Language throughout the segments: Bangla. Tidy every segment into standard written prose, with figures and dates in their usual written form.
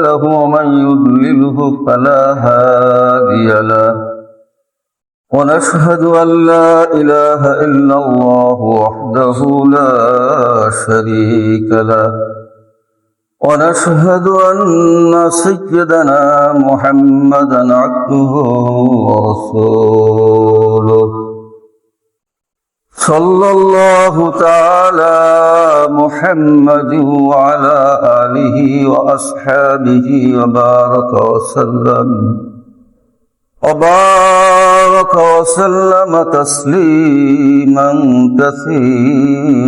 له ومن يضلله فلا هادي له ونشهد أن لا إله إلا الله وحده لا شريك له ونشهد أن سيدنا محمدا عبده ورسوله صلى الله تعالى محمد وعلى آله وأصحابه وبارك وسلم تسليما كثيرا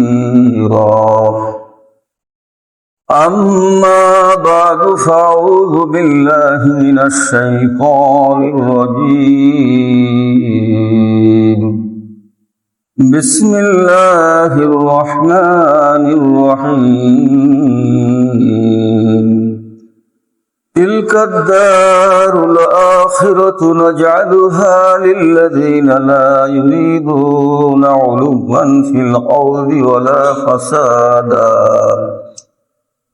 أما بعد فأعوذ بالله من الشيطان الرجيم بسم الله الرحمن الرحيم تلك الدار الآخرة نجعلها للذين لا يريدون علوا في الأرض ولا فسادا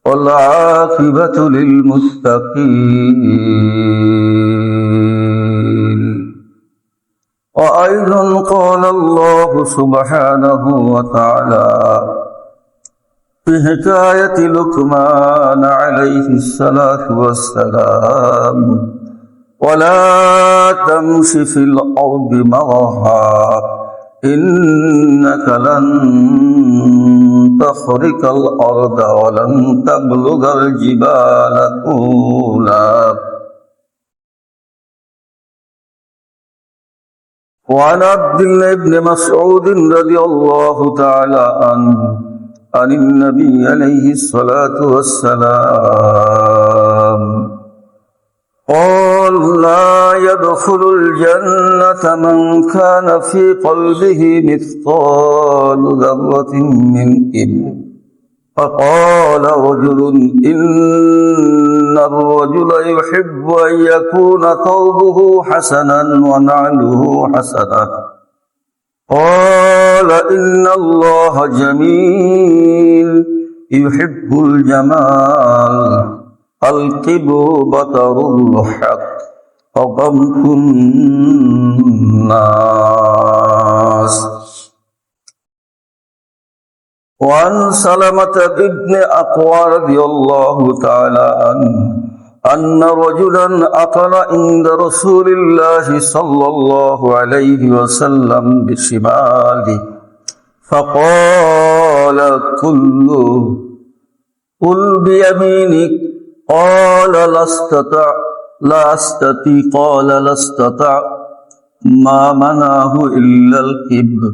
والعاقبة للمتقين وأيضا قال الله سبحانه وتعالى في حكاية لقمان عليه الصلاة والسلام ولا تمش في الأرض مرحا إنك لن تخرق الأرض ولن تبلغ الجبال طولا وعن عبد الله بن مسعود رضي الله تعالى عنه عن النبي عليه الصلاة والسلام قال لا يدخل الجنة من كان في قلبه مثقال ذرة من كبر فقال رجل إن الرجل يحب أن يكون ثوبه حسنا ونعله حسنا قال إن الله جميل يحب الجمال الكبر بطر الحق وغمط الناس وعن سلمة بن أقوى رضي الله تعالى عنه أن رجلا أكل عند رسول الله صلى الله عليه وسلم بشماله فقال قل بيمينك قال لا أستطيع قال لا استطع ما منعه إلا الكبر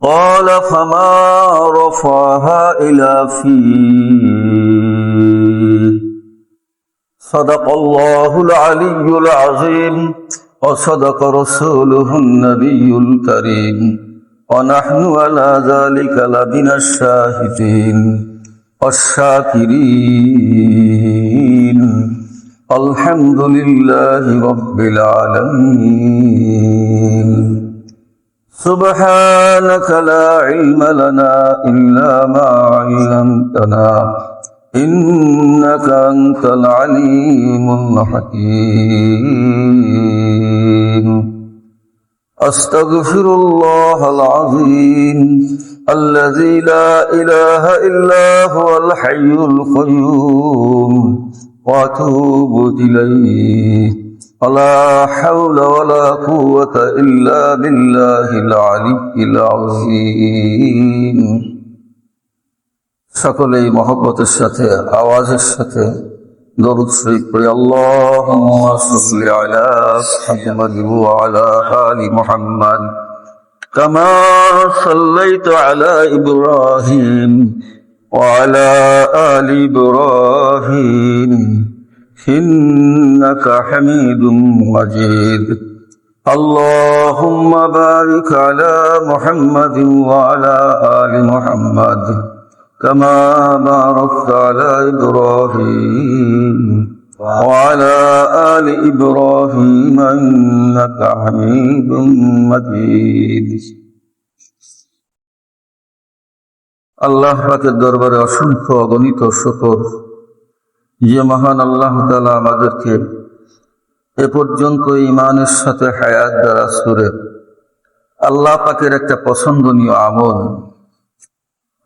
قال فما رفعها إلى فيه صدق الله العلي العظيم وصدق رسوله النبي الكريم ونحن على ذلك لمن الشاهدين والشاكرين الحمد لله رب العالمين سبحانك لا علم لنا إلا ما علمتنا إنك أنت العليم الحكيم أستغفر الله العظيم الذي لا إله إلا هو الحي القيوم وأتوب إليه ولا حول ولا قوة إلا بالله العلي العظيم সকলেই মহব্বতের সাথে আওয়াজের সাথে দরুদ শরীফ পড়ি আল্লাহুম্মা সাল্লি আলা মুহাম্মাদ ওয়া আলা আলি মুহাম্মাদ কামা সাল্লাইতা আলা ইব্রাহিম ওয়া আলা আলি ইব্রাহিম ইন্নাকা হামিদুম মাজিদ আল্লাহুম্মা বারিক আলা মুহাম্মাদ ওয়া আলা আলি মুহাম্মাদ كما باركت على إبراهيم وعلى آل إبراهيم إنك حميد مجيد আল্লাহ পাকের দরবারে অসংখ্য অগণিত শুকর যে মহান আল্লাহ তাআলা আমাদেরকে এ পর্যন্ত ঈমানের সাথে হায়াত দারাজ করে আল্লাহ পাকের একটা পছন্দনীয় আমল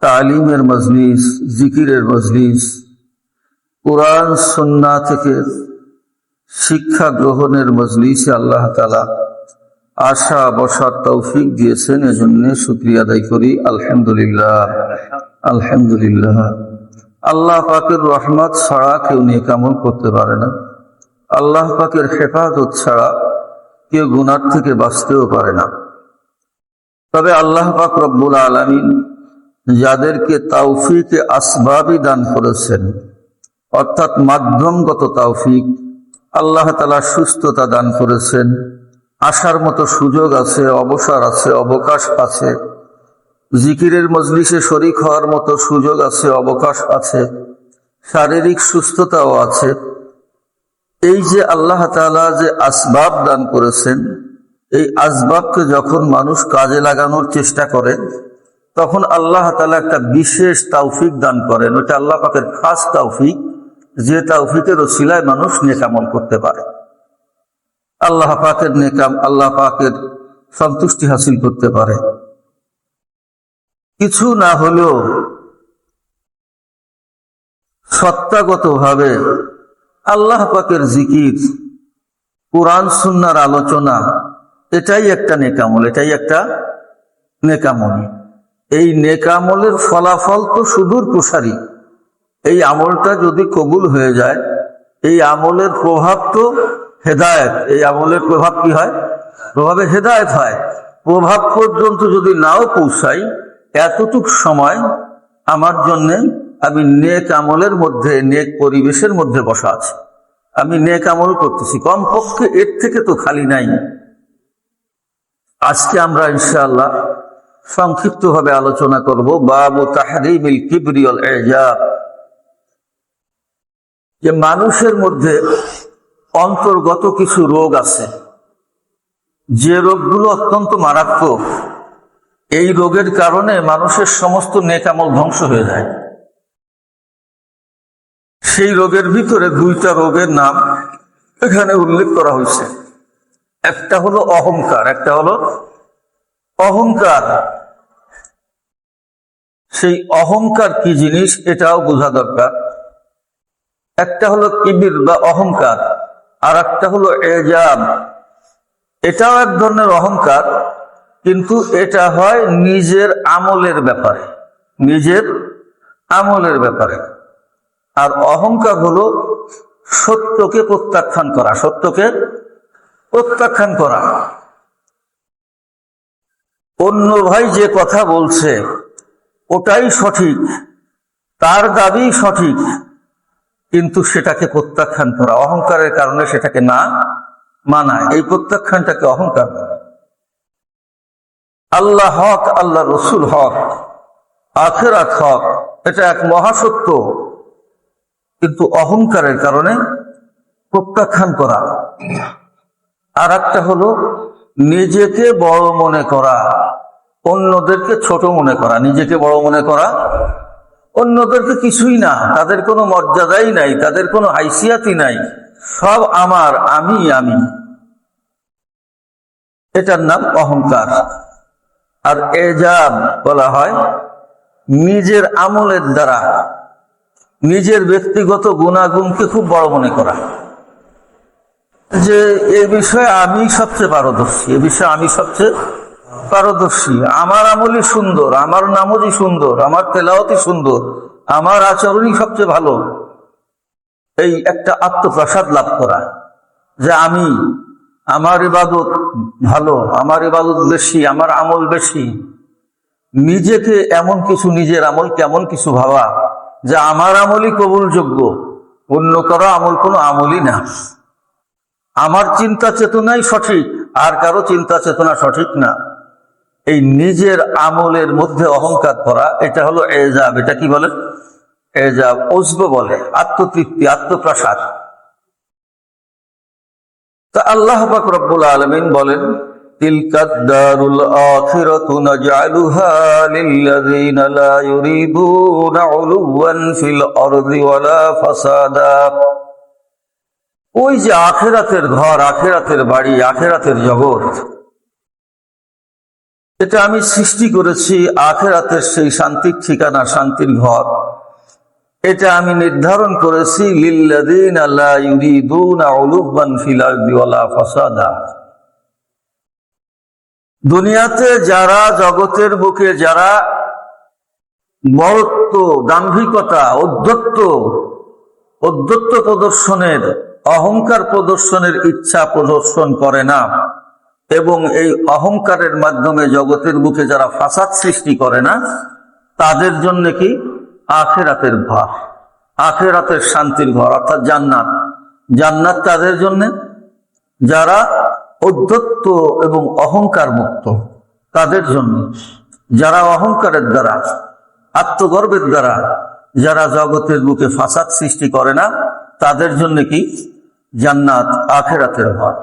তালিমের মজলিস, জিকিরের মজলিস, কুরআন সুন্নাহ থেকে শিক্ষা গ্রহণের মজলিসে আল্লাহ তাআলা আশা বসার তৌফিক দিয়েছেন। এজন্য শুকরিয়া আদায় করি। আলহামদুলিল্লাহ, আলহামদুলিল্লাহ। আল্লাহ পাকের রহমত ছাড়া কেউ নেক আমল করতে পারে না। আল্লাহ পাকের হেফাজত ছাড়া কেউ গুনাহ থেকে বাঁচতেও পারে না। তবে আল্লাহ পাক রব্বুল আলামিন যাদেরকে তৌফিকে আসবাবি দান করেছেন, অর্থাৎ মাধ্যমগত তৌফিক, আল্লাহ তাআলা সুস্থতা দান করেছেন, আসার মতো সুযোগ আছে, অবসর আছে, অবকাশ আছে, জিকিরের মজলিসে শরীক হওয়ার মতো সুযোগ আছে, অবকাশ আছে, শারীরিক সুস্থতাও আছে। এই যে আল্লাহ তাআলা যে আসবাব দান করেছেন, এই আসবাবকে যখন মানুষ কাজে লাগানোর চেষ্টা করে তখন আল্লাহ তাআলা একটা বিশেষ তৌফিক দান করেন। ওটা আল্লাহ পাকের খাস তৌফিক, যে তৌফিকের ওসিলায় মানুষ নেক আমল করতে পারে, আল্লাহ পাকের নেকাম, আল্লাহ পাকের সন্তুষ্টি হাসিল করতে পারে। কিছু না হলেও সত্তাগতভাবে আল্লাহ পাকের জিকির, কুরআন সুন্নাহর আলোচনা, এটাই একটা নেকামল, এটাই একটা নেকামল। এই নেকামলের ফলাফল তো সুদূর প্রসারী। এই আমলটা যদি কবুল হয়ে যায়, এই আমলের প্রভাব তো হেদায়েত। এই আমলের প্রভাব কি হয়? প্রভাবে হেদায়েত হয়। প্রভাব পর্যন্ত যদি নাও পৌঁছাই, এতটুক সময় আমার জন্য আমি নেক আমলের মধ্যে, নেক পরিবেশের মধ্যে বসা আছি, আমি নেক আমল করতেছি, কমপক্ষে এর থেকে তো খালি নাই। আজকে আমরা ইনশাআল্লাহ সংক্ষিপ্তভাবে আলোচনা করব বাবু তাহরিমিল কিবরি ওয়াল ইজাব, যে মানুষের মধ্যে অন্তর্গত কিছু রোগ আছে, যে রোগগুলো অত্যন্ত মারাত্মক। এই রোগের কারণে মানুষের সমস্ত নেক আমল ধ্বংস হয়ে যায়। সেই রোগের ভিতরে দুইটা রোগের নাম এখানে উল্লেখ করা হয়েছে। একটা হলো অহংকার, একটা হলো অহংকার। সেই অহংকার কি জিনিস এটাও বোঝা দরকার। একটা হলো কিবির বা অহংকার, আর একটা হলো এজাব। এটাও এক ধরনের অহংকার, কিন্তু এটা হয় নিজের আমলের ব্যাপারে, নিজের আমলের ব্যাপারে। আর অহংকার হলো সত্যকে প্রত্যাখ্যান করা, সত্যকে প্রত্যাখ্যান করা। অন্য ভাই যে কথা বলছে ওটাই সঠিক, তার দাবি সঠিক, কিন্তু সেটাকে প্রত্যাখ্যান করা, অহংকারের কারণে সেটাকে না মানা, এই প্রত্যাখ্যানটাকে অহংকার। আল্লাহ হক, আল্লাহ রসুল হক, আখিরাত হক, এটা এক মহাসত্য, কিন্তু অহংকারের কারণে প্রত্যাখ্যান করা। আর একটা হলো নিজেকে বড় মনে করা, অন্যদেরকে ছোট মনে করা। নিজেকে বড় মনে করা, অন্যদেরকে কিছুই না, তাদের কোনো মর্যাদাই নাই, তাদের কোনো হাইসিয়াতই নাই, সব আমার, আমি আমি, এটার নাম অহংকার। আর এজাব বলা হয় নিজের আমলের দ্বারা নিজের ব্যক্তিগত গুণাগুণকে খুব বড় মনে করা, যে এ বিষয়ে আমি সবচেয়ে পারদর্শী, এ বিষয়ে আমি সবচেয়ে পারদর্শী, আমার আমলই সুন্দর, আমার নামাজই সুন্দর, আমার তেলাওয়াতই সুন্দর, আমার আচরণই সবচেয়ে ভালো। এই একটা আত্মপ্রসাদ লাভ করা, যে আমি, আমার ইবাদত ভালো, আমার ইবাদত বেশি, আমার আমল বেশি। নিজেকে এমন কিছু, নিজের আমল কেমন কিছু ভাবা যে আমার আমলই কবুলযোগ্য, অন্য কারো আমল কোনো আমলই না। আমার চিন্তা চেতনাই সঠিক, আর কারো চিন্তা চেতনা সঠিক না। এই নিজের আমলের মধ্যে অহংকার করা, এটা হলো এজাব। এটা কি বলে? এজাব, ওজব বলে, আত্মতৃপ্তি, আত্মপ্রসাদ। তা আল্লাহ পাক রব্বুল আলামিন বলেন তিলকাদ দারুল আখিরাতু নাজআলুহা লিল্লাযীনা লা ইউরিদুনা উলুওয়ান ফিল আরদি ওয়ালা ফাসাদা। ওই যে আখিরাতের ঘর, আখিরাতের বাড়ি, আখিরাতের জগৎ, এটা আমি সৃষ্টি করেছি। আখিরাতের সেই শান্তির ঠিকানা, শান্তির ঘর, এটা আমি নির্ধারণ করেছি লিল্লাযীনা লা ইউরিদুনা উলুওয়ান ফিল আরদি ওয়ালা ফাসাদা। দুনিয়াতে যারা, জগতের বুকে যারা বড়ত্ব, দাম্ভিকতা, ঔদ্ধত্য প্রদর্শনের, অহংকার প্রদর্শনের ইচ্ছা প্রদর্শন করে না, এবং এই অহংকারের মাধ্যমে জগতের বুকে যারা ফাসাদ সৃষ্টি করে না, তাদের জন্য কি আখিরাতের ঘর, আখিরাতের শান্তির ঘর, অর্থাৎ জান্নাত। জান্নাত তাদের জন্য যারা ঔদ্ধত্য এবং অহংকার মুক্ত, তাদের জন্য। যারা অহংকারের দ্বারা, আত্মগর্বের দ্বারা যারা জগতের বুকে ফাসাদ সৃষ্টি করে না, তাদের জন্য কি জান্নাত, আখিরাতের ঘর,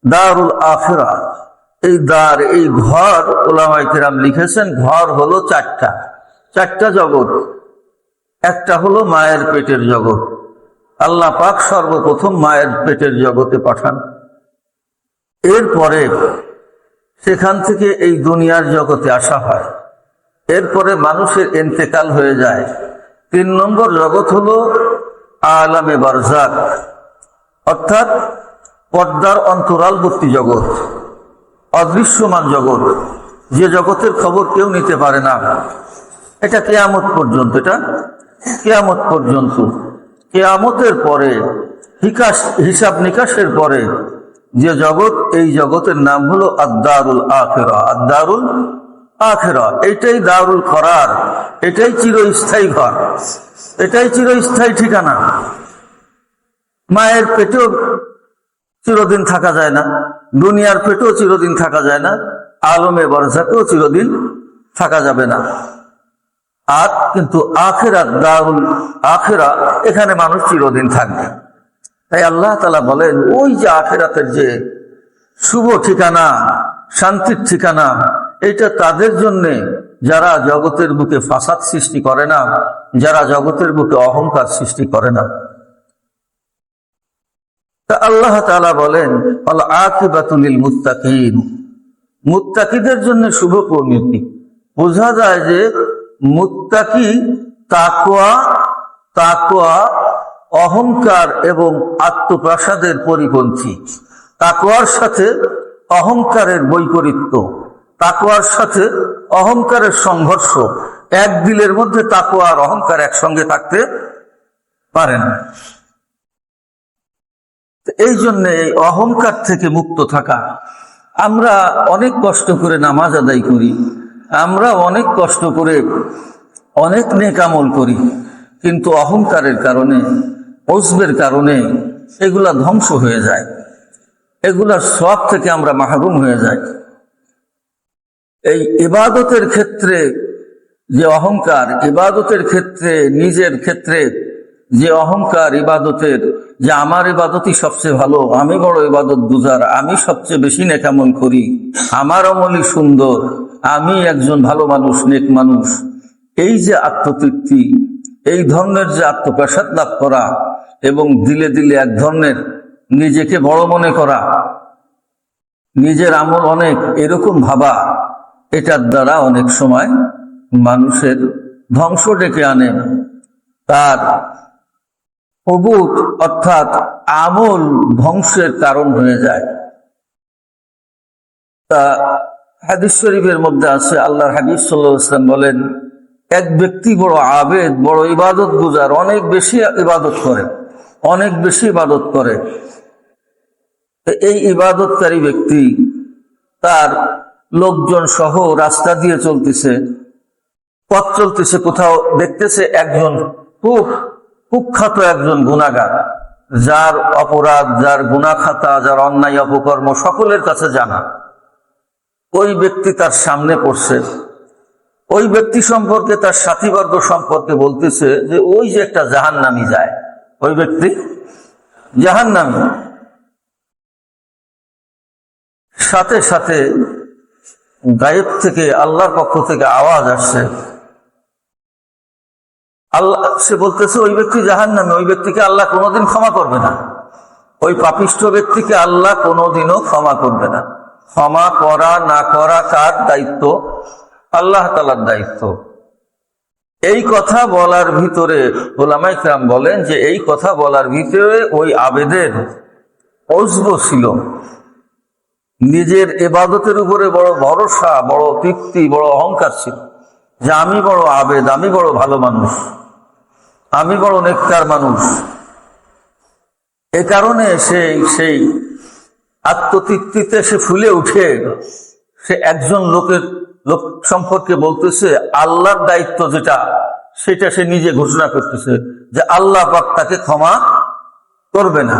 দারুল আখিরা। এই দ্বার, এই ঘর, উলামায়ে কেরাম লিখেছেন, ঘর হলো চারটা জগৎ। একটা হলো মায়ের পেটের জগৎ। আল্লাহ পাক সর্বপ্রথম মায়ের পেটের জগতে পাঠান, এরপরে সেখান থেকে এই দুনিয়ার জগতে আসা হয়, এরপরে মানুষের ইন্তেকাল হয়ে যায়। 3 নম্বর জগৎ হলো আলামে বারজাক, অর্থাৎ পর্দার অন্তরালবর্তী জগৎ, অদৃশ্যমান জগৎ, যে জগতের খবর কেউ নিতে পারে না। এটা কিয়ামত পর্যন্ত, এটা কিয়ামত পর্যন্ত। কিয়ামতের পরে, হিসাব নিকাশের পরে যে জগৎ, এই জগতের নাম হলো আদ-দারুল আখিরা। আদ-দারুল আখিরা, এটাই দারুল করার, এটাই চিরস্থায়ী ঘর, এটাই চিরস্থায়ী ঠিকানা। মায়ের পেটেও চিরদিন থাকা যায় না, দুনিয়ার পেটেও চিরদিন থাকা যায় না, আলমে বারজাকেও চিরদিন থাকা যাবে না। আর কিন্তু আখিরাত, দারুল আখিরা, এখানে মানুষ চিরদিন থাকবে। তাই আল্লাহ তাআলা বলেন, ওই যে আখিরাতের যে শুভ ঠিকানা, শান্তির ঠিকানা, এটা তাদের জন্য যারা জগতের বুকে ফাসাদ সৃষ্টি করে না, যারা জগতের বুকে অহংকার সৃষ্টি করে না। তা আল্লাহ তাআলা বলেন, আল আকিবাতু লিল মুত্তাকিন, মুত্তাকিদের জন্য শুভ পরিণতি। বোঝা যায় যে মুত্তাকি, তাকওয়া অহংকার এবং আত্মপ্রসাদের পরিপন্থী। তাকওয়ার সাথে অহংকারের বৈপরীত্য, তাকওয়ার সাথে অহংকারের সংঘর্ষ। এক দিলের মধ্যে তাকওয়া আর অহংকার একসঙ্গে থাকতে পারে না। এই জন্য এই অহংকার থেকে মুক্ত থাকা। আমরা অনেক কষ্ট করে নামাজ আদায় করি, আমরা অনেক কষ্ট করে অনেক নেক আমল করি, কিন্তু অহংকারের কারণে, ওজবের কারণে এগুলা ধ্বংস হয়ে যায়, এগুলার সওয়াব থেকে আমরা মাহরুম হয়ে যাই। এই ইবাদতের ক্ষেত্রে যে অহংকার, ইবাদতের ক্ষেত্রে, নিজের ক্ষেত্রে যে অহংকার, ইবাদতের, যে আমার ইবাদতই সবচেয়ে ভালো, আমি বড় ইবাদত গুজার, আমি সবচেয়ে বেশি নেক আমল করি, আমার আমলই সুন্দর, আমি একজন ভালো মানুষ, নেক মানুষ, এই যে আত্মতৃপ্তি, এই ধরনের যে আত্মপ্রসাদ লাভ করা এবং দিলে দিলে এক ধরনের নিজেকে বড় মনে করা, নিজের আমল অনেক, এরকম ভাবা, এটার দ্বারা অনেক সময় মানুষের ধ্বংস ডেকে আনে। তার অবুত, অর্থাৎ আমল ধ্বংসের কারণ হয়ে যায়। তা হাদিস শরীফের মধ্যে আছে, আল্লাহর হাবিব সাল্লাল্লাহু আলাইহি ওয়াসাল্লাম বলেন, এক ব্যক্তি বড় আবেদ, বড় ইবাদত গুজার, অনেক বেশি ইবাদত করে, অনেক বেশি ইবাদত করে। এই ইবাদতকারী ব্যক্তি তার লোকজন সহ রাস্তা দিয়ে চলতেছে, পথ চলতেছে, কোথাও দেখতেছে একজন কুখ্যাত একজন গুনাহগার, যার অপরাধ, যার গুনাহ খাতা, যার অন্যায় অপকর্ম সকলের কাছে জানা। ওই ব্যক্তি তার সামনে পড়ছে, ওই ব্যক্তি সম্পর্কে, তার সাথীবর্গ সম্পর্কে বলতেছে যে ওই যে একটা জাহান্নামী যায়, ওই ব্যক্তি জাহান্নামী। সাথে সাথে গায়েব থেকে আল্লাহর পক্ষ থেকে আওয়াজ আসছে। আল্লাহ, সে বলতেছে ওই ব্যক্তি জাহান্নামে, ওই ব্যক্তিকে আল্লাহ কোনোদিন ক্ষমা করবে না, ওই পাপিষ্ঠ ব্যক্তিকে আল্লাহ কোনোদিনও ক্ষমা করবে না। ক্ষমা করা না করা কার দায়িত্ব? আল্লাহ তাআলার দায়িত্ব। এই কথা বলার ভিতরে উলামায়ে কেরাম বলেন যে এই কথা বলার ভিতরে ওই আবেদের অজব ছিল, নিজের ইবাদতের উপরে বড় ভরসা, বড় তৃপ্তি, বড় অহংকার ছিল যে আমি বড় আবেদ, আমি বড় ভালো মানুষ, আমি বড় নেককার মানুষ। এ কারণে সেই আত্মতৃপ্তিতে সে ফুলে উঠে সে একজন লোক সম্পর্কে বলতেছে আল্লাহর দায়িত্ব যেটা, সেটা সে নিজে ঘোষণা করতেছে যে আল্লাহ পাক তাকে ক্ষমা করবে না।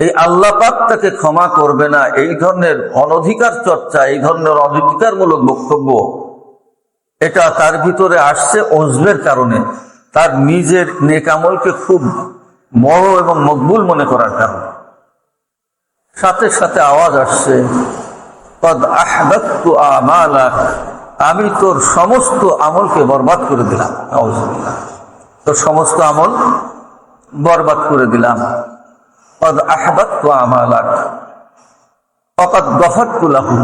এই আল্লাহ পাক তাকে ক্ষমা করবে না, এই ধরনের অনধিকার চর্চা, এই ধরনের অনধিকারমূলক বক্তব্য, এটা তার ভিতরে আসছে ওজবের কারণে, তার নিজের নেক আমলকে খুব বড় এবং মকবুল মনে করার কারণে। সাথে সাথে আওয়াজ আসছে, কদ আহবাততু আমালাক, আমি তোর সমস্ত আমলকে বরবাদ করে দিলাম। আউযুবিল্লাহ, তোর সমস্ত আমল বরবাদ করে দিলাম। কদ আহবাততু আমালাক ফাকাদ গফারতু লাহু,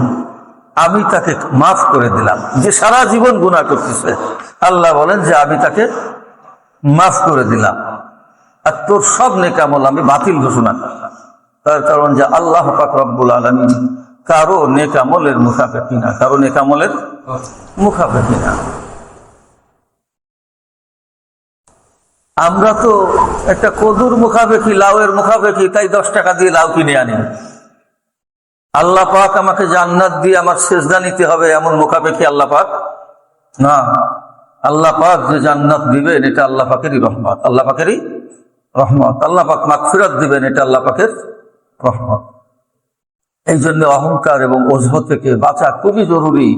আমি তাকে মাফ করে দিলাম। যে সারা জীবন গুনাহ করতেছে, আল্লাহ বলেন যে আমি তাকে মাফ করে দিলাম, আর তোর সব নেক আমল আমি বাতিল ঘোষণা করলাম। তার কারণ যে আল্লাহ পাক রব্বুল আলামিন কারো নেক আমলের মুখাপেক্ষী না, কারো নেক আমলের মুখাপেক্ষী না। আমরা তো একটা কদুর মুখাপেক্ষী, লাউয়ের মুখাপেক্ষী, তাই 10 টাকা দিয়ে লাউ কিনে আনি। আল্লাহ পাক আমাকে জান্নাত দিয়ে আমার সেজদা নিতে হবে এমন মুখাপেক্ষী আল্লাহ পাক না। আল্লাহ পাক যে জান্নাত দিবেন এটা আল্লাহ পাকেরই রহমত, আল্লাহ পাকেরই রহমত। আল্লাহ পাক মাগফিরাত দিবেন এটা আল্লাহ পাকের রহমত। এই জন্য অহংকার এবং ওজব থেকে বাঁচা খুবই জরুরি।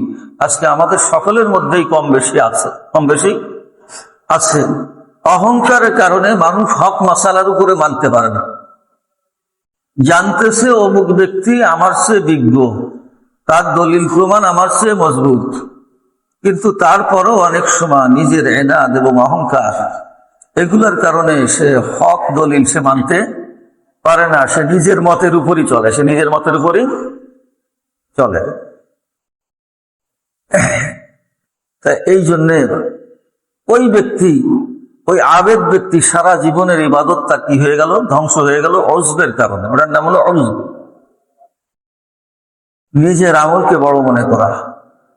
আজকে আমাদের সকলের মধ্যেই কম বেশি আছে। অহংকারের কারণে মানুষ হক মাসালার উপরে মানতে পারে না। জানতেছে অমুক ব্যক্তি আমার চেয়ে বিজ্ঞ, তার দলিল প্রমাণ আমার চেয়ে মজবুত, কিন্তু তারপরও অনেক সময় নিজের এনাদ এবং অহংকার, এগুলোর কারণে সে হক দলিল সে মানতে পারে না। সে নিজের মতের উপরই চলে, তা এই জন্যে ওই আবেদ ব্যক্তি সারা জীবনের ইবাদত তার কি হয়ে গেল? ধ্বংস হয়ে গেল ওজবের কারণে। ওটার নাম হলো ওজব। নিজের আমলকে বড় মনে করা,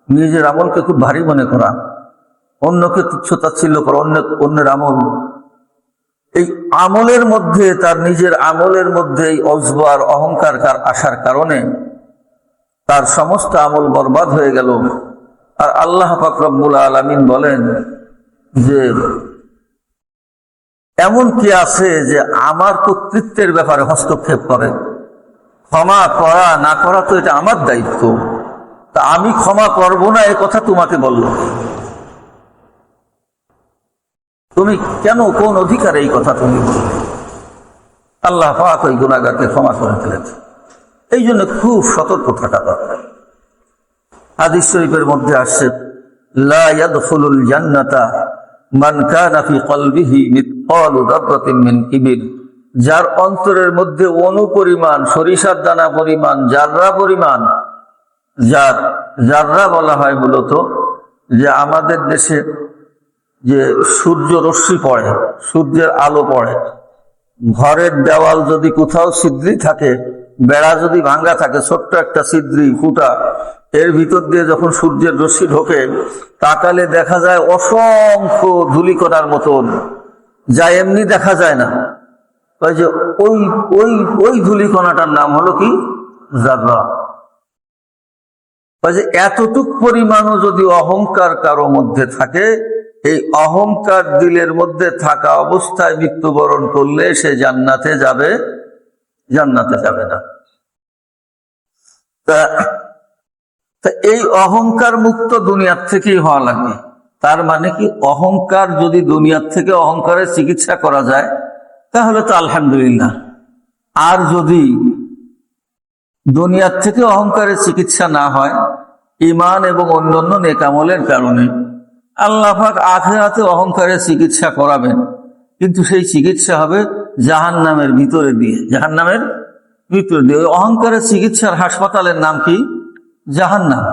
নিজের আমলকে খুব ভারী মনে করা, অন্যকে তুচ্ছ-তাচ্ছিল্য করা, অন্যের আমল। এই আমলের মধ্যে, তার নিজের আমলের মধ্যে এই ওজব আর অহংকার আসার কারণে তার সমস্ত আমল বরবাদ হয়ে গেল। আর আল্লাহ পাক রব্বুল আলামিন বলেন যে এমন কি আছে যে আমার কর্তৃত্বের ব্যাপারে হস্তক্ষেপ করে? ক্ষমা করা না করা তো এটা আমার দায়িত্ব, তা আমি ক্ষমা করব না এ কথা তোমাকে বলল? তুমি কেন, কোন অধিকারে এই কথা তুমি বললে? আল্লাহ পাক ওই গুনাহগারকে ক্ষমা করে দিলেন। এই জন্য খুব সতর্ক থাকা দরকার। হাদিস শরীফের মধ্যে আসছে, লা ইয়াদখুলুল জান্নাতা মান কানা ফি কলবিহি মিথকালু যাররাতিন মিন কিবির, যার অন্তরের মধ্যে অনুপরিমাণ, সরিষার দানা পরিমাণ, জাররা পরিমাণ, জাররা বলা হয় মূলত যে আমাদের দেশে যে সূর্য রশ্মি পড়ে, সূর্যের আলো পড়ে, ঘরের দেওয়াল যদি কোথাও ছিদ্রি থাকে, বেড়া যদি ভাঙ্গা থাকে, ছোট্ট একটা ছিদ্রি ফুটা, এর ভিতর দিয়ে যখন সূর্যের রশ্মি ঢোকে, তাকালে দেখা যায় অসংখ্য ধূলিকণার মতন, যা এমনি দেখা যায় না। ওই যে ওই ধূলিকণাটার নাম হলো কি? জাররা। ওই যে এতটুক পরিমাণও যদি অহংকার কারো মধ্যে থাকে, এই অহংকার দিলের মধ্যে থাকা অবস্থায় মৃত্যুবরণ করলে সে জান্নাতে যাবে না। তা এই অহংকার মুক্ত দুনিয়ার থেকেই হওয়া লাগবে। তার মানে কি, অহংকার যদি দুনিয়ার থেকে অহংকারের চিকিৎসা করা যায় তাহলে তো আলহামদুলিল্লাহ। আর যদি দুনিয়ার থেকে অহংকারের চিকিৎসা না হয় ঈমান এবং অন্যান্য নেক আমলের কারণে, আল্লাহ পাক আখিরাতে অহংকারের চিকিৎসা করাবেন, কিন্তু সেই চিকিৎসা হবে জাহান্নামের ভিতরে দিয়ে। জাহান্নামের ভিতরে দিয়ে ওই অহংকারের চিকিৎসার হাসপাতালের নাম কি? জাহান্নাম।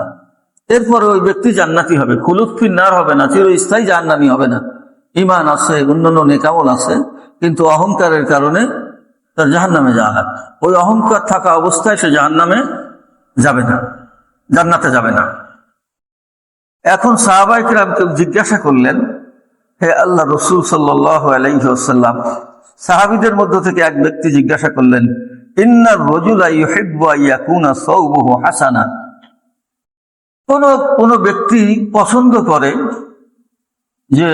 এরপরে ওই ব্যক্তি জান্নাতি হবে, খুলুদ ফিন্নার হবে না, চিরস্থায়ী জাহান্নামী হবে না। ঈমান আছে, অন্যান্য নেক আমল আছে, কিন্তু অহংকারের কারণে তার জাহান্নামে যাওয়া হয়। ওই অহংকার থাকা অবস্থায় সে জাহান্নামে যাবে না, জান্নাতে যাবে না। এখন সাহাবায়ে কিরাম কেউ জিজ্ঞাসা করলেন, হে আল্লাহ রসুল সাল্লাল্লাহু আলাইহি ওয়াসাল্লাম, সাহাবীদের মধ্য থেকে এক ব্যক্তি জিজ্ঞাসা করলেন, ইন্নার রাজুলা ইউহিব্বু আন ইয়াকুনা সাওবুহু হাসানা। কোন ব্যক্তি পছন্দ করে, যে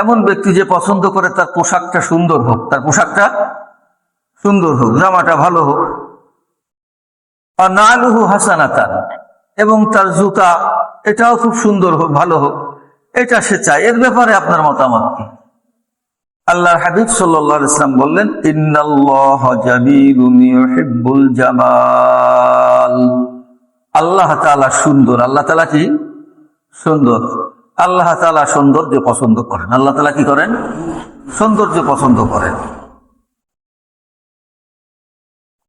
এমন ব্যক্তি যে পছন্দ করে তার পোশাকটা সুন্দর হোক, তার পোশাকটা সুন্দর হোক, জামাটা ভালো হোক, আর নালুহু হাসানাতান, এবং তার জুতা এটাও খুব সুন্দর হোক, ভালো হোক, এটা সে চায়। এর ব্যাপারে আপনার মতামত কি? আল্লাহর হাবিব সাল্লাল্লাহু আলাইহি ওয়াসাল্লাম বললেন, ইন্নাল্লাহা জামিলুন ইউহিব্বুল জামাল। আল্লাহ তাআলা সুন্দর। আল্লাহ তাআলা কি? সুন্দর। আল্লাহ তাআলা সৌন্দর্য পছন্দ করেন। আল্লাহ তাআলা কি করেন? সৌন্দর্য পছন্দ করেন।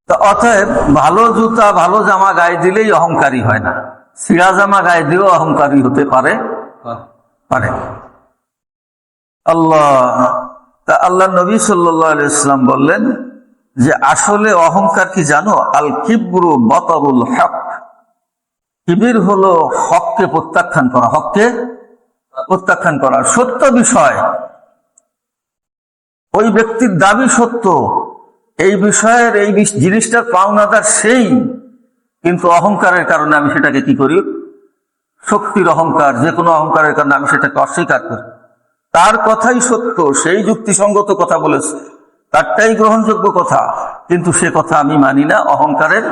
তো অতএব ভালো জুতা ভালো জামা গায়ে দিলেই অহংকারী হয় না, ছিঁড়া জামা গায়ে দিলেও অহংকারী হতে পারে। আল্লাহ নবী সাল্লাল্লাহু আলাইহি ওয়াসাল্লাম বললেন যে আসলে অহংকার কি জানো? আল কিবরু বাতারুল হক। কিবির হলো হককে প্রত্যাখ্যান করা, হককে প্রত্যাখ্যান করা। সত্য বিষয়, ওই ব্যক্তির দাবি সত্য, এই বিষয়ের এই জিনিসটার পাওনাদার সেই, কিন্তু অহংকারের কারণে আমি সেটাকে কি করি? শক্তির অহংকার, যে কোনো অহংকারের কারণে আমি সেটাকে অস্বীকার করি। তার কথাই সত্য, সেই যুক্তিসঙ্গত কথা বলেছে, তারটাই গ্রহণযোগ্য কথা, কিন্তু সে কথা আমি মানি না অহংকারের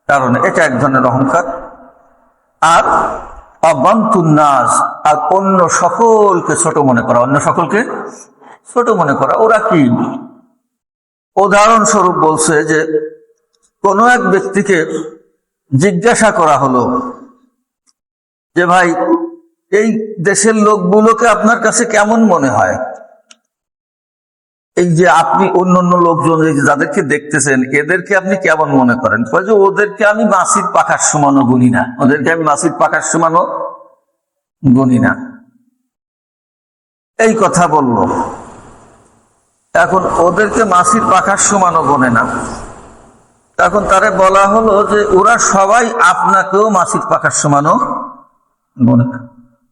কারণে। এটা এক ধরনের অহংকার। আর অবান্তুন্নাস, আর অন্য সকলকে ছোট মনে করা, অন্য সকলকে ছোট মনে করা। ওরা কি? উদাহরণস্বরূপ বলছে যে কোন এক ব্যক্তিকে জিজ্ঞাসা করা হলো যে ভাই, এই দেশের লোকগুলোকে আপনার কাছে কেমন মনে হয়? এই যে আপনি অন্যান্য লোকজন যাদেরকে দেখতেছেন, এদেরকে আপনি কেমন মনে করেন? যে ওদেরকে আমি মাছির পাখার সমানও গুনি না, ওদেরকে আমি মাছির পাখার সমানও গুনি না, এই কথা বলল। এখন ওদেরকে মাছির পাখার সমানও গনে না, তখন তারে বলা হলো যে ওরা সবাই আপনাকেও মাছির পাখার সমানও গনে না।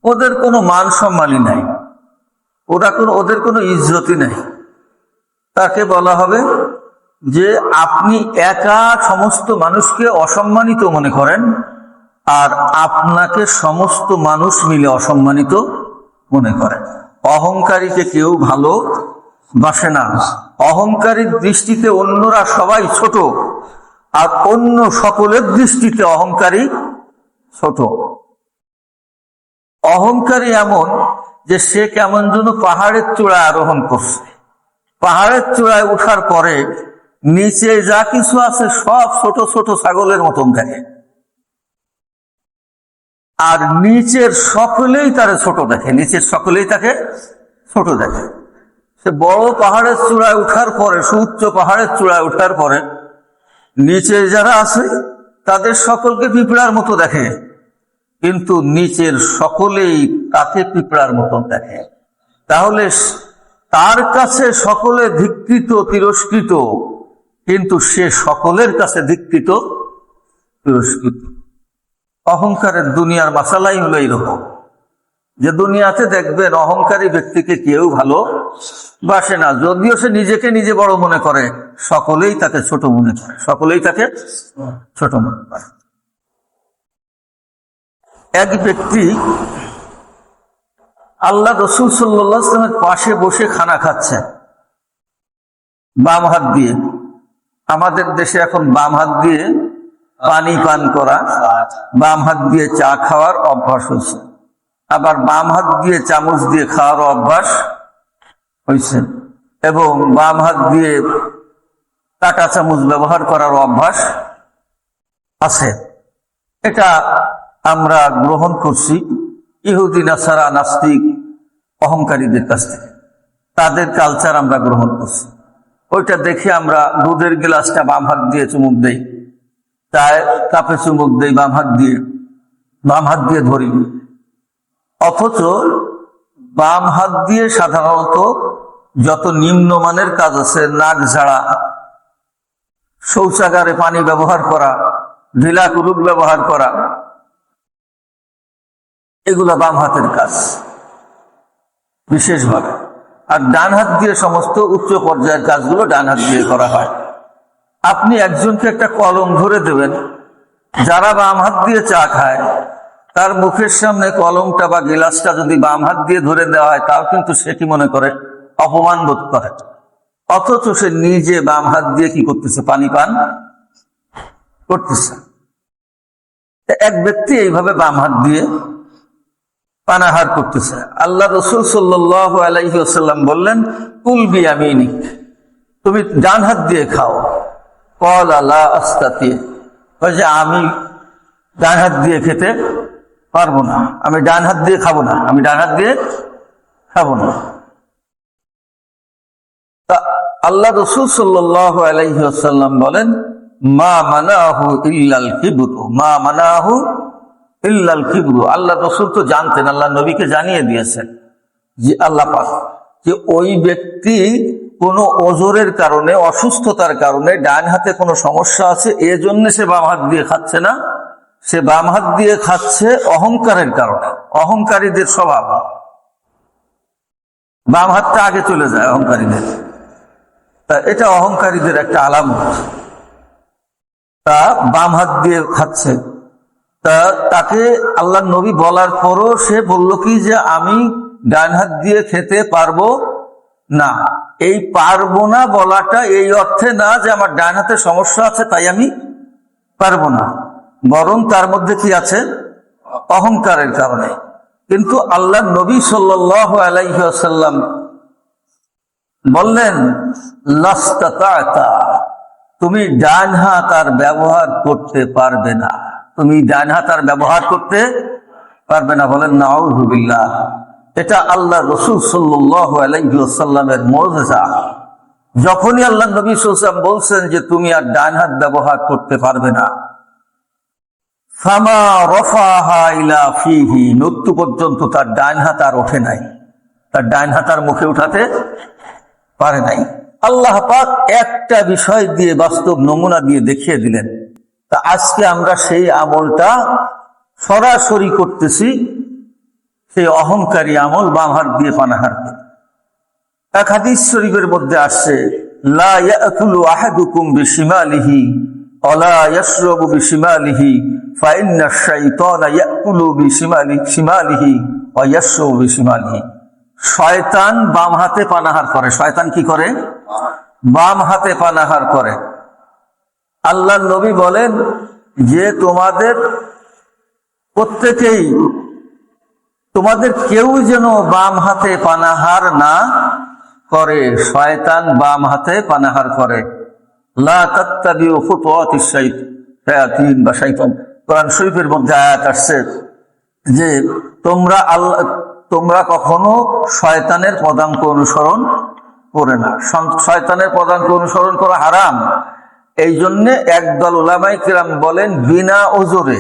ওদের কোনো মান সম্মানই নাই, ওদের কোনো ইজ্জতই নাই। তাকে বলা হবে যে আপনি একা সমস্ত মানুষকে অসম্মানিত মনে করেন, আর আপনাকে সমস্ত মানুষ মিলে অসম্মানিত মনে করেন। অহংকারীকে কেউ ভালো বাসে না। অহংকারীর দৃষ্টিতে অন্যরা সবাই ছোট, আর অন্য সকলের দৃষ্টিতে অহংকারী ছোট। অহংকারী এমন যে সে কেমন যেন পাহাড়ের চূড়ায় আরোহণ করছে, পাহাড়ের চূড়ায় ওঠার পরে নিচে যা কিছু আছে সব ছোট ছোট ছাগলের মতন দেখে, আর নিচের সকলেই তারে ছোট দেখে, নিচের সকলেই তাকে ছোট দেখে। সে বড় পাহাড়ের চূড়ায় উঠার পরে, সুউচ্চ পাহাড়ের চূড়ায় উঠার পরে নিচে যারা আছে তাদের সকলকে পিঁপড়ার মতো দেখে, কিন্তু নিচের সকলেই তাকে পিঁপড়ার মতন দেখে। তাহলে তার কাছে সকলে ধিক্কৃত, তিরস্কৃত, কিন্তু সে সকলের কাছে ধিক্কৃত, তিরস্কৃত। অহংকারের দুনিয়ার মাসালাই হলো এইরকম, যে দুনিয়াতে দেখবেন অহংকারী ব্যক্তিকে কেউ ভালো বাসে না, যদিও সে নিজেকে নিজে বড় মনে করে, সকলেই তাকে ছোট মনে করে, সকলেই তাকে ছোট মনে করে। এক ব্যক্তি আল্লাহ রসুল সাল্লাল্লাহু আলাইহি ওয়াসাল্লামের পাশে বসে খানা খাচ্ছে বাম হাত দিয়ে। আমাদের দেশে এখন বাম হাত দিয়ে পানি পান করা, বাম হাত দিয়ে চা খাওয়ার অভ্যাস হয়েছে, আবার বাম হাত দিয়ে চামচ দিয়ে খাওয়ার অভ্যাস হয়েছে, এবং বাম হাত দিয়ে কাঁটা চামচ ব্যবহার করার অভ্যাস আছে, এটা আমরা গ্রহণ করছি ইহুদি নাসারা নাস্তিক অহংকারীদের কাছ থেকে। তাদের কালচার আমরা গ্রহণ করছি। ওইটা দেখে আমরা দুধের গ্লাসটা বাম হাত দিয়ে চুমুক দেই, চায়ের কাপে চুমুক দেই বাম হাত দিয়ে ধরি। অথচ বাম হাত দিয়ে সাধারণত যত নিম্নমানের কাজ আছে, নাক ঝাড়া, শৌচাগারে পানি ব্যবহার করা, ঢিলা কুলুপ ব্যবহার করা, এগুলা বাম হাতের কাজ বিশেষভাবে। আর ডান হাত দিয়ে সমস্ত উচ্চ পর্যায়ের কাজগুলো ডান হাত দিয়ে করা হয়। আপনি একজনকে একটা কলম ধরে দেবেন, যারা বাম হাত দিয়ে চা খায় তার মুখের সামনে কলমটা বা গিলাসটা যদি বাম হাত দিয়ে ধরে দেওয়া হয়, তাও কিন্তু সে কি মনে করে, অপমান বোধ করে। অথচ সে নিজে বাম হাত দিয়ে কি করতেছে, পানি পান করতেছে। এক ব্যক্তি এইভাবে বাম হাত দিয়ে পানাহার করতেছে। আল্লাহ রাসূল সাল্লাল্লাহু আলাইহি ওয়াসাল্লাম বললেন, কুল বিয়ামিনিক, তুমি ডান হাত দিয়ে খাও। ক্বালা লা আস্তাতি, যে আমি ডান হাত দিয়ে খেতে পারবো না, আমি ডান হাত দিয়ে খাবো না, আমি ডান হাত দিয়ে খাবো না। তা আল্লাহ রাসূল সাল্লাল্লাহু আলাইহি ওয়াসাল্লাম বলেন, মা মানাহু ইল্লাল কিবরু, মা মানাহু ইল্লাল কিবরু। আল্লাহ রাসূল তো জানতেন, আল্লাহ নবীকে জানিয়ে দিয়েছেন যে আল্লাহ পাক, যে ওই ব্যক্তি কোনো ওজরের কারণে, অসুস্থতার কারণে ডান হাতে কোনো সমস্যা আছে, এজন্য সে বাম হাত দিয়ে খাচ্ছে না। সে বাম হাত দিয়ে খাচ্ছে অহংকারের কারণে। অহংকারীদের স্বভাব, বাম হাতটা আগে চলে যায় অহংকারীদের। তা এটা অহংকারীদের একটা আলামত। তা বাম হাত দিয়ে খাচ্ছে। তা তাকে আল্লাহ নবী বলার পরও সে বলল কি, যে আমি ডান হাত দিয়ে খেতে পারবো না। এই পারবো না বলাটা এই অর্থে না যে আমার ডান হাতে সমস্যা আছে তাই আমি পারবো না, বরং তার মধ্যে কি আছে, অহংকারের কারণে। কিন্তু আল্লাহ নবী সাল্লাল্লাহু আলাইহি ওয়াসাল্লাম বললেন, লাস্তাতা'তা, তুমি ডান হাত আর ব্যবহার করতে পারবে না, তুমি ডান হাত আর ব্যবহার করতে পারবে না। বলেন নাউযু বিল্লাহ। এটা আল্লাহ রাসূল সাল্লাল্লাহু আলাইহি ওয়াসাল্লামের মুজিজা। যখনই আল্লাহ নবী সাল্লাল্লাহু আলাইহি ওয়াসাল্লাম বলছেন যে তুমি আর ডান হাত ব্যবহার করতে পারবে না, ফামা রাফাহা ইলা ফিহি, মৃত্যু পর্যন্ত তার ডান হাত আর ওঠে নাই, তার ডান হাত আর মুখে উঠাতে পারে নাই। আল্লাহ পাক একটা বিষয় দিয়ে, বাস্তব নমুনা দিয়ে দেখিয়ে দিলেন। তা আজকে আমরা সেই আমলটা সরাসরি করতেছি, সেই অহংকারী আমল, বাম হাত দিয়ে পানাহার। এক হাদিস শরীফের মধ্যে আসছে, লা ইয়াকুলু আহাদুকুম বিশিমালিহি ওয়ালা ইয়াশরাবু বিশিমালিহি ফাইন্না আশ-শাইতানা ইয়াকুলু বিশিমালিহি ওয়া ইয়াশরাবু বিশিমালিহি। শয়তান বাম হাতে পানাহার করে। শয়তান কি করে? বাম হাতে পানাহার করে। আল্লাহ নবী বলেন যে তোমাদের প্রত্যেকেই, তোমাদের কেউ যেন বাম হাতে পানাহার না করে। শয়তান বাম হাতে পানাহার করে। লা তাত্তাবিউ খুতুওয়াতিশ শায়াতিন বা শয়তান। কোরআন শরীফের মধ্যে আয়াত আসছে যে তোমরা কখনো শয়তানের পদাঙ্ক অনুসরণ করে না। শয়তানের পদাঙ্ক অনুসরণ করা হারাম। এই জন্য একদল উলামায়ে কিরাম বলেন, বিনা ওজরে,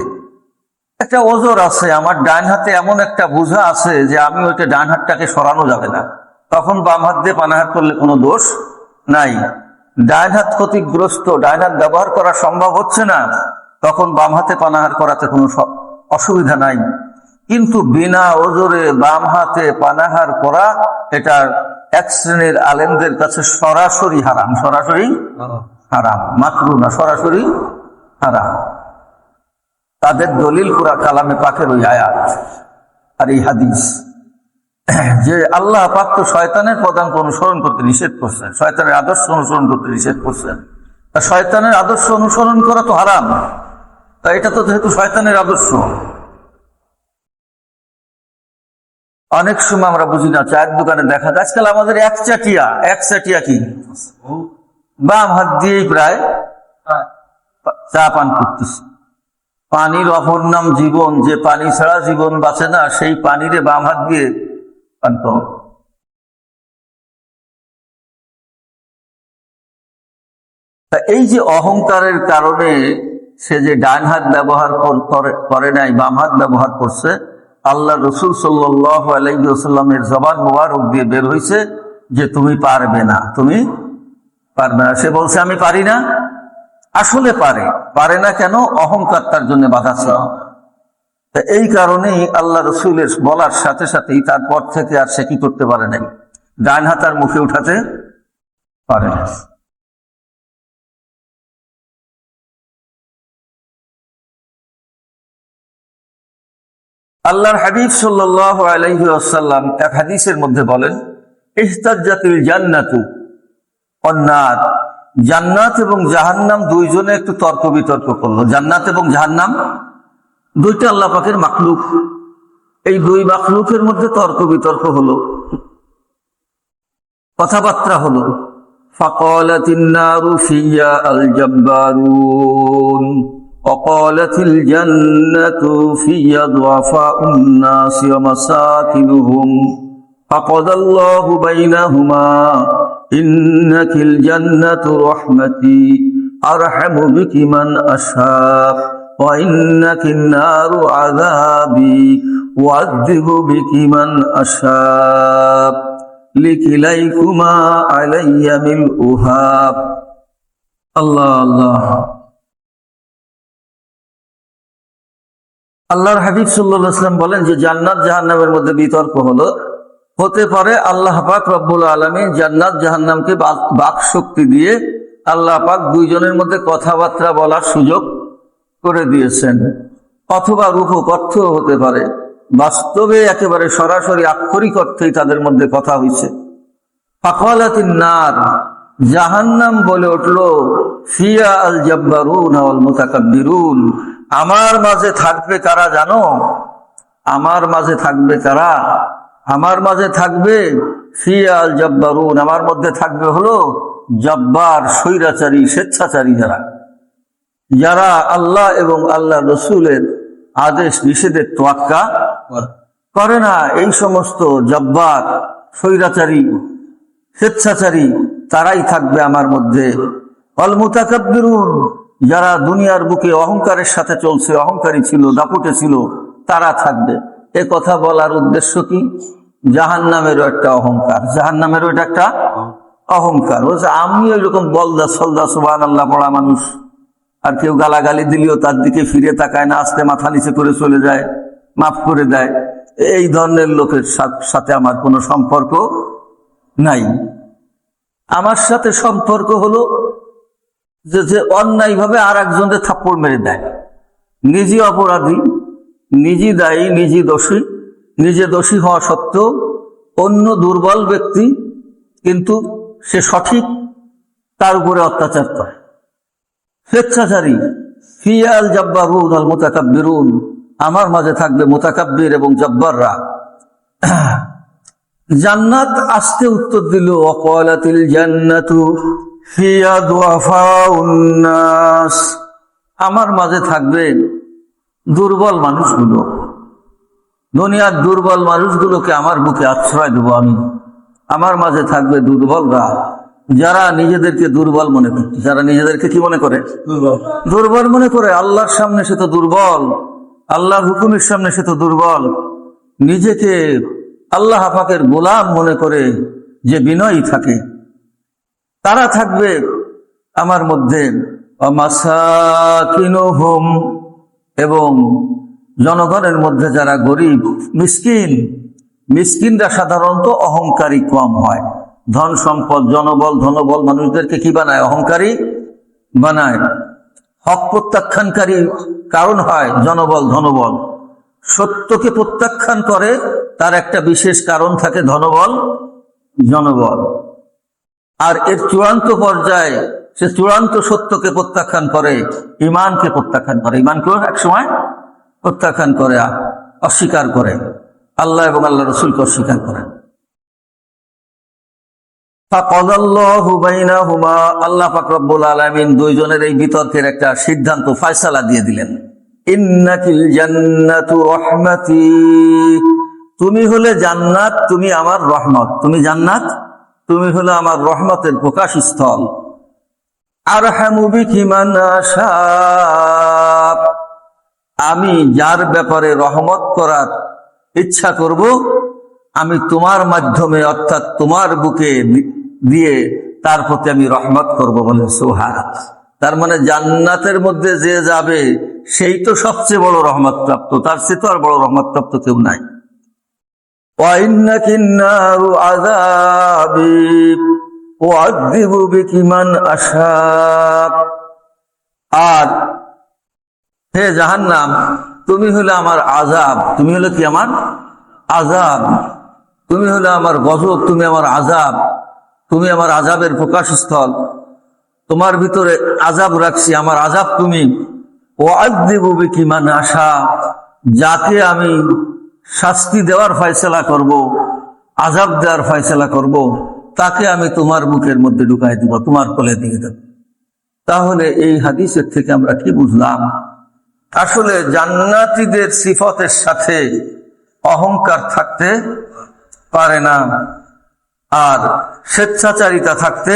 একটা ওজর আছে, আমার ডান হাতে এমন একটা বোঝা আছে যে আমি ওইটা ডান হাতটাকে সরানো যাবে না, তখন বাম হাত দিয়ে পানাহার করলে কোনো দোষ নাই। ডান হাত ক্ষতিগ্রস্ত, ডান হাত ব্যবহার করা সম্ভব হচ্ছে না, তখন বাম হাতে পানাহার করাতে কোনো অসুবিধা নাই। কিন্তু বিনা ওজরে বাম হাতে পানাহার করা, এটা এক শ্রেণীর আলেমদের কাছে সরাসরি হারাম। সরাসরি হারাম, মাকরুহ না, সরাসরি হারাম। তাদের দলিল পুরা কালামে পাকের ওই আয়াত আর এই হাদিস, যে আল্লাহ পাক তো শয়তানের পদাঙ্ক অনুসরণ করতে নিষেধ করছেন, শয়তানের আদর্শ অনুসরণ করতে নিষেধ করছেন। তা শয়তানের আদর্শ অনুসরণ করা তো হারাম। তা এটা তো যেহেতু শয়তানের আদর্শ, অনেক সময় আমরা বুঝি না, চায়ের দোকানে দেখা যায় আজকাল আমাদের একচাটিয়া কি বাম হাত দিয়েই প্রায় চা পান করতেছে। পানির অপর নাম জীবন, যে পানি ছাড়া জীবন বাঁচে না, সেই পানিরে বাম হাত দিয়ে পান করো। তা এই যে অহংকারের কারণে সে যে ডান হাত ব্যবহার করে নাই, বাম হাত ব্যবহার করছে, আল্লাহ রসুল সাল্লাল্লাহু আলাইহি ওয়াসাল্লামের জবান মোবারক দিয়ে বের হয়েছে যে তুমি পারবে না, তুমি পারবে না। সে বলছে আমি পারি না, আসলে পারে না কেন? অহংকার তার জন্য বাধা ছিল। এই কারণেই আল্লাহ রসুলের বলার সাথে সাথেই তারপর থেকে আর সে কি করতে পারে নাই, ডান হাত আর মুখে উঠাতে পারে না। আল্লাহর হাবিব সাল্লাল্লাহু আলাইহি ওয়াসাল্লাম এক হাদিসের মধ্যে বলেন, ইহতাজ্জাতিল জান্নাতু ওয়ান নার, জান্নাত এবং জাহান্নাম দুইজনে একটু তর্ক বিতর্ক করলো। জান্নাত এবং জাহান্নাম দুইটা আল্লাহ পাকের মাখলুক, এই দুই মাখলুকের মধ্যে তর্ক বিতর্ক হলো, কথাবার্তা হলো। ফাকালাতিন নারু ফিয়া আল জাব্বারুন وقالت الجنة في ضعفاء الناس ومساكنهم فقضى الله بينهما إنك الجنة رحمتي أرحم بك من أشاء وإنك النار عذابي أعذب بك من أشاء لكليكما علي ملؤها الله الله। আল্লাহর হাবিব সাল্লাল্লাহু আলাইহি ওয়াসাল্লাম বলেন যে জান্নাত জাহান্নামের মধ্যে বিতর্ক হতে পারে। আল্লাহ পাক রব্বুল আলামিন জান্নাত জাহান্নামকে বাক শক্তি দিয়ে আল্লাহ পাক দুইজনের মধ্যে কথাবার্তা বলার সুযোগ করে দিয়েছেন, অথবা রূপক অর্থ হতে পারে, বাস্তবে একেবারে সরাসরি আক্ষরিক অর্থেই তাদের মধ্যে কথা হয়েছে। ফাকালাতিন নার, জাহান্নাম বলে উঠল, ফিয়া আল জাব্বারুন ওয়াল মুতাকাব্বিরুন, আমার মাঝে থাকবে কারা জানো? আমার মাঝে থাকবে কারা? আমার মাঝে থাকবে ফিয়া আল জাব্বারুন, আমার মধ্যে থাকবে হলো জব্বার, স্বৈরাচারী, স্বেচ্ছাচারী, যারা আল্লাহ এবং আল্লাহ রসুলের আদেশ নিষেধের তোয়াক্কা করে না। এই সমস্ত জব্বার, স্বৈরাচারী, স্বেচ্ছাচারী তারাই থাকবে আমার মধ্যে। অল মুতাকাব্বিরুন, যারা দুনিয়ার বুকে অহংকারের সাথে চলছে, অহংকারী ছিল, দাপুটে ছিল, তারা থাকবে। এ কথা বলার উদ্দেশ্য কি? জাহান্নামেরও একটা অহংকার, জাহান্নামেরও এটা একটা অহংকার। বলছে আমি ওইরকম বলদা সলদা সুবহানাল্লাহ পড়া মানুষ, আর কেউ গালাগালি দিলেও তার দিকে ফিরে তাকায় না, আস্তে মাথা নিচে করে চলে যায়, মাফ করে দেয়। এই ধরনের লোকের সাথে আমার কোনো সম্পর্ক নাই। আমার সাথে সম্পর্ক হলো যে অন্যায় ভাবে আর একজনকে থাপ্পড় মেরে দেয়, নিজে অপরাধী, নিজে দায়ী, নিজে দোষী হওয়া সত্ত্বেও অন্য দুর্বল ব্যক্তি কিন্তু সে সঠিক, তার উপরে অত্যাচার করে। স্বেচ্ছাচারী, ফিয়া আল জাব্বারুন আল মুতাকাব্বিরুন, আমার মাঝে থাকবে মুতাকাব্বির এবং জব্বাররা। জান্নাত আসতে উত্তর দিল, ওয়াকালাতিল জান্নাতু ফিয়া দুআফাউন নাস, আমার মাঝে থাকবে দুর্বল মানুষগুলো, দুনিয়ার দুর্বল মানুষগুলোকে আমার বুকে আশ্রয় দেবো আমি। আমার মাঝে থাকবে দুর্বলরা, যারা নিজেদেরকে দুর্বল মনে করে, যারা নিজেদেরকে কি মনে করে? দুর্বল মনে করে। আল্লাহর সামনে সে তো দুর্বল, আল্লাহর হুকুমের সামনে সে তো দুর্বল, নিজেকে আল্লাহ পাকের গোলাম মনে করে যে বিনয়ী থাকে, তারা থাকবে আমার মধ্যে। মাসাকিনুহুম, এবং জনগণের মধ্যে যারা গরিব, মিসকিনরা সাধারণত অহংকারী কম হয়। ধন সম্পদ, ধনবল মানুষদেরকে কি বানায়? অহংকারী বানায়। হক প্রত্যাখ্যানকারী কারণ হয় ধনবল। সত্যকে প্রত্যাখ্যান করে, তার একটা বিশেষ কারণ থাকে জনবল। আর এর চূড়ান্ত পর্যায়ে সে চূড়ান্ত সত্যকে প্রত্যাখ্যান করে, ইমানকে প্রত্যাখ্যান করে, ইমানকেও একসময় প্রত্যাখ্যান করে, অস্বীকার করে, আল্লাহ এবং আল্লাহ রসুলকে অস্বীকার করে। ফাকাদাল্লাহু বাইনাহুমা, আল্লাহ পাক রব্বুল আলামিন দুইজনের এই বিতর্কের একটা সিদ্ধান্ত, ফয়সালা দিয়ে দিলেন। ইন্নাকিল জান্নাতু রাহমাতি, তুমি হলে জান্নাত, তুমি আমার রহমত, তুমি জান্নাত, তুমি হলে আমার রহমতের প্রকাশ স্থল। আরহামু বিকি মান আশা, আমি যার ব্যাপারে রহমত করার ইচ্ছা করব, আমি তোমার মাধ্যমে অর্থাৎ তোমার বুকে দিয়ে তার প্রতি আমি রহমত করব, বলে সুবহানাল্লাহ। তার মানে জান্নাতের মধ্যে যে যাবে সেই তো সবচেয়ে বড় রহমত প্রাপ্ত, তার চেয়ে তো আর বড় রহমত প্রাপ্ত কেউ নাই। ওয়া ইন্নাকিন নারু আযাবি উআযযিবু বিকি মান আশা, আর হে জাহান্নাম, তুমি হলে আমার আযাব, তুমি হলে কি আমার আযাব, তুমি হলে আমার গজব, তুমি আমার আযাব, তুমি আমার আযাবের প্রকাশ স্থল, তোমার ভিতরে আযাব রাখছি, আমার আযাব তুমি। উআযযিবু বিকি মান আশা, যাকে আমি শাস্তি দেওয়ার ফয়সালা করব, আযাব দেওয়ার ফয়সালা করব, তাকে আমি তোমার মুখের মধ্যে ঢুকাই দিব, তোমার কোলে দিয়ে দেব। তাহলে এই হাদিসের থেকে আমরা কি বুঝলাম? আসলে জান্নাতীদের সিফতের সাথে অহংকার থাকতে পারে না, আর স্বেচ্ছাচারিতা থাকতে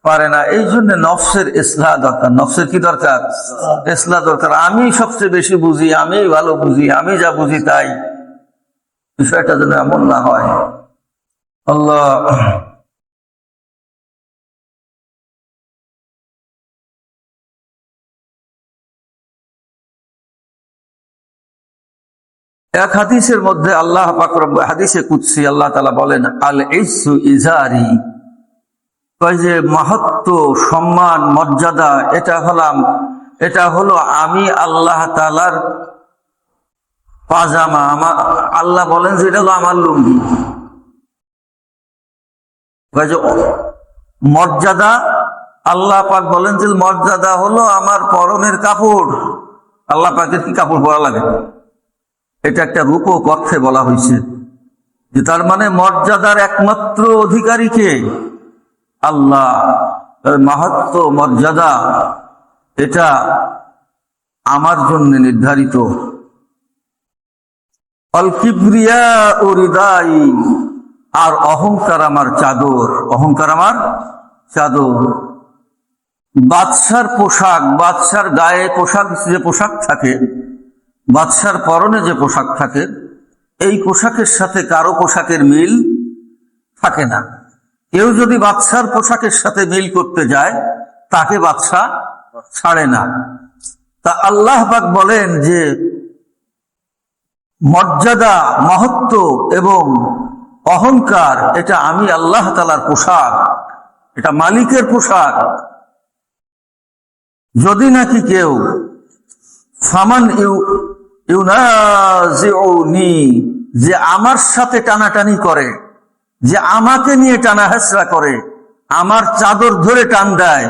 পারে না। এই জন্য নফসের ইসলাহ দরকার। নফসের কি দরকার? ইসলাহ দরকার। আমি সবচেয়ে বেশি বুঝি, আমি ভালো বুঝি, আমি যা বুঝি তাই, বিষয়টা যেন এমন না হয়। আল্লাহ এক হাদিসের মধ্যে আল্লাহ পাক রব্বুল, হাদিসে কুদসি আল্লাহ তাআলা বলেন, আল ইজ্জু ইজারি, কয় যে মাহাত্ম, সম্মান, মর্যাদা, এটা হলো আমি আল্লাহ তাআলার পাজামা। আল্লাহ বলেন যে এটা হলো আমার লুঙ্গি। কয় যে মর্যাদা, আল্লাহ পাক বলেন যে মর্যাদা হলো আমার পরনের কাপড়। আল্লাহ পাকের কি কাপড় পরা লাগে? এটা একটা রূপক অর্থে বলা হয়েছে, যে তার মানে মর্যাদার একমাত্র অধিকারী কে? আল্লাহ। মাহাত্ম, মর্যাদা এটা আমার জন্য নির্ধারিত। অল কিবরিয়া ও রিদাই, আর অহংকার আমার চাদর, অহংকার আমার চাদর। বাদশার পোশাক, বাদশার গায়ে পোশাক, যে পোশাক থাকে, বাদশার পরনে যে পোশাক থাকে, এই পোশাকের সাথে কারো পোশাকের মিল থাকে না। কেউ যদি বাদশার পোশাকের সাথে মিল করতে যায়, তাকে বাদশা ছাড়ে না। তা আল্লাহ পাক বলেন যে মর্যাদা, মহত্ব এবং অহংকার এটা আমি আল্লাহ তাআলার পোশাক, এটা মালিকের পোশাক। যদি নাকি কেউ ফামান ইউনাজিউনি, যে আমার সাথে টানাটানি করে, যে আমাকে নিয়ে টানা হেসরা করে, আমার চাদর ধরে টান দেয়,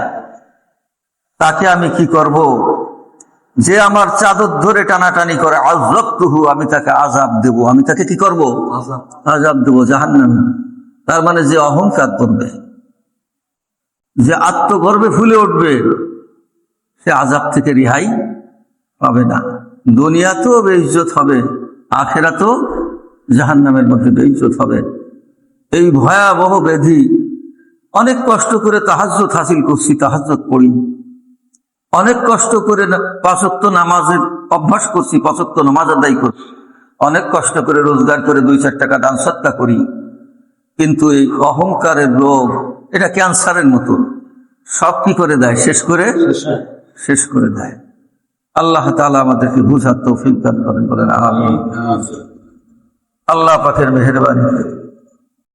তাকে আমি কি করব? যে আমার চাদর ধরে টানাটানি করে, আযরাবতুহু, আমি তাকে আযাব দেব। আমি তাকে কি করব? আযাব দেব, জাহান্নাম। তার মানে যে অহংকার করবে, যে আত্মগর্বে ফুলে উঠবে, সে আযাব থেকে রেহাই পাবে না। দুনিয়াতেও বেইজ্জত হবে, আখিরাতেও জাহান্নামের মধ্যে বেইজ্জত হবে। এই ভয়াবহ ব্যাধি, অনেক কষ্ট করে তাহাজ্জুদ হাসিল করছি, তাহাজ্জুদ পড়ি, অনেক কষ্ট করে 5 ওয়াক্ত নামাজের অভ্যাস করছি, 5 ওয়াক্ত নামাজ আদায় করছি, অনেক কষ্ট করে রোজগার করে 2-4 টাকা দান সদকা করি, কিন্তু এই অহংকারের রোগ, এটা ক্যান্সারের মতো, সব কি করে দেয়? শেষ করে দেয়। আল্লাহ তাআলা আমাদেরকে বুঝার তৌফিক দান করেন, বলেন আমিন। আল্লাহ পাকের মেহেরবানি।